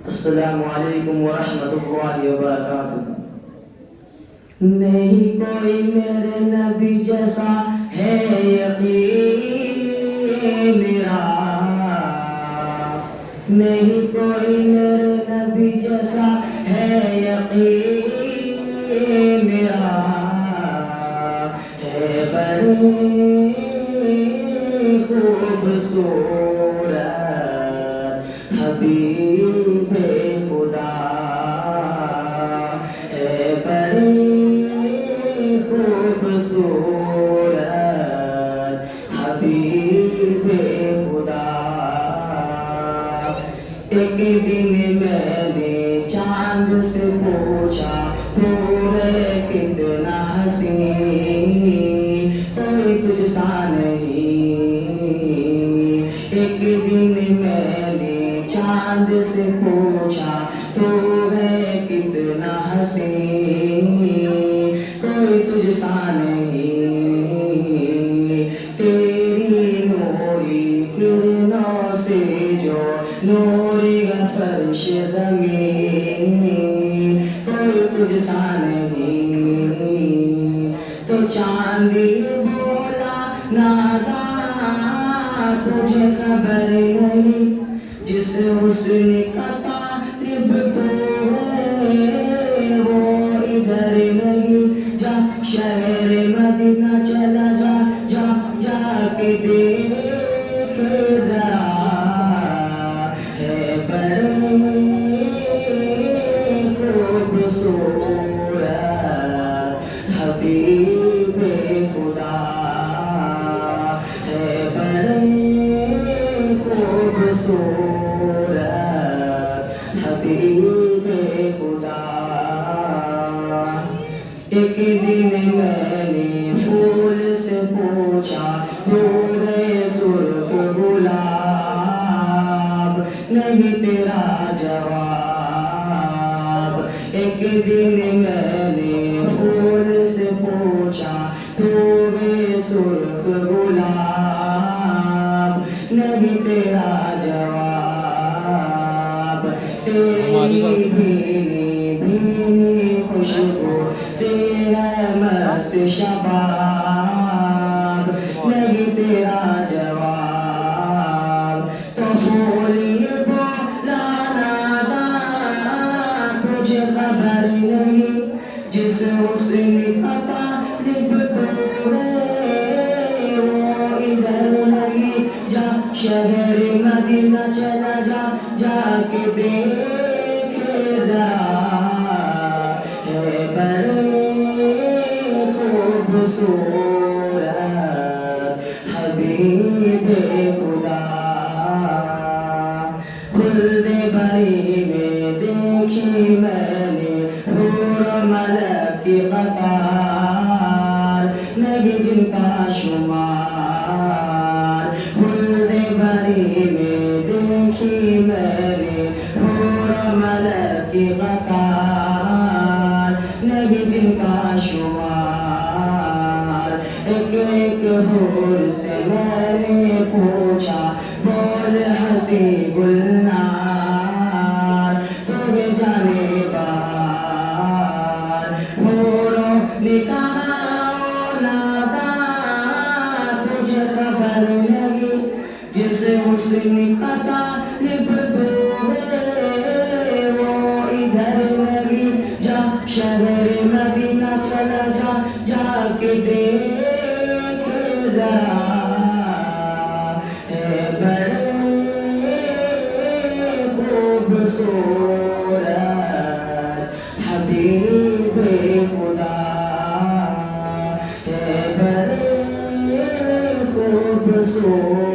السلام علیکم ورحمۃ اللہ وبرکاتہ۔ نہیں کوئی میرے نبی جیسا ہے یقین میرا، نہیں کوئی میرے نبی جیسا ہے یقین میرا، ہے بڑی خوبصورت حبیب خدا، ہے بڑی خوبصورت حبیب خدا۔ ایک دن میں نے چاند سے پوچھا تو ہے کتنا حسین، کوئی تجھ سا نہیں۔ ایک دن میں نے چاند سے پوچھا تو ہے کتنا حسین، کوئی تجھ سا نہیں۔ تیری نوری کرنوں سے جو نوری ہے فرش زمین، کوئی تجھ سا نہیں۔ تو چاندی بولا ناداں تجھے خبر نہیں، جس حسن کا طالب تو ہے وہ ادھر نہیں۔ جا شہر مدینہ چلا جا، جا جا کے دیکھ ذرا، ہے بڑی خوبصورت حبیب خدا، ہے بڑی خوبصورت حبیب خدا۔ ایک دن میں نے پھول سے پوچھا تو ہے سرخ گلاب، نہیں تیرا جواب۔ ایک دن میں نے پھول سے پوچھا تو ہے سرخ گلاب، نہیں تیرا جواب۔ تیری بھینی بھینی خوشبو سے ہے مست شباب، نہیں تیرا جواب۔ تو پھول بولا ناداں تجھے خبر نہیں، جس حسن کا طالب تو ہے وہ ادھر نہیں۔ جا شہر مدینہ چلا جا، جا کے دیکھ ذرا، ہے بڑی خوبصورت حبیب خدا۔ خلد بری میں دیکھی میں نے حور و ملک کی قطار، نہیں جن کا شمار۔ خلد بری میں دیکھی میں نے حور و ملک کی قطار، نہیں جن کا شمار۔ ایک ایک حور سے میں نے پوچھا بول ہنسی گلنار، تمہیں جانے بار۔ حوروں نے کہا او ناداں تجھے خبر نہیں، جس حسن کا طالب تو ہے وہ ادھر نہیں۔ جا شہر مدینہ چلا جا، جا کے دیکھ ذرا، ہے بڑی خوبصورت حبیب خدا، ہے بڑی خوبصورت